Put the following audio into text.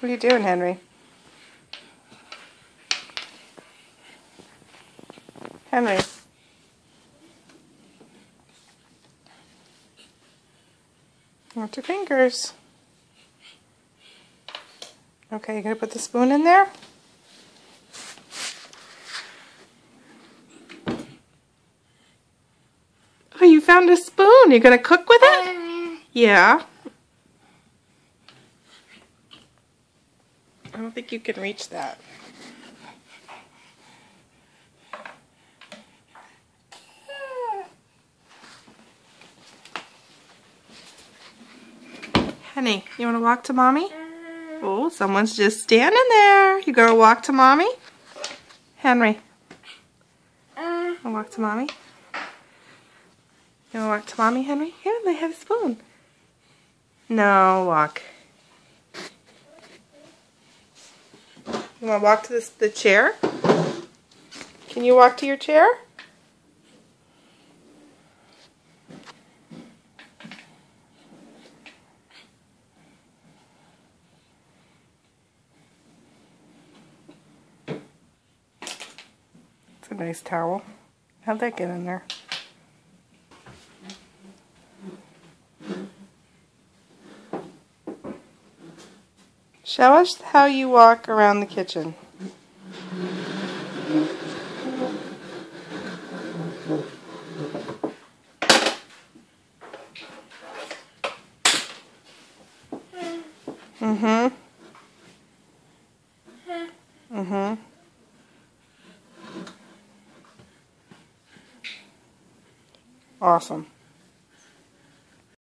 What are you doing, Henry? Henry. Not your fingers. Okay, you gonna put the spoon in there? Oh, you found a spoon. You gonna cook with it? Yeah. I don't think you can reach that. Henny, you want to walk to Mommy? Oh, someone's just standing there. You gonna walk to Mommy? Henry. You wanna walk to Mommy? You wanna walk to Mommy, Henry? Here, they have a spoon. No, walk. You wanna walk to the chair? Can you walk to your chair? It's a nice towel. How'd that get in there? Show us how you walk around the kitchen. Mm-hmm. Mm-hmm. Awesome.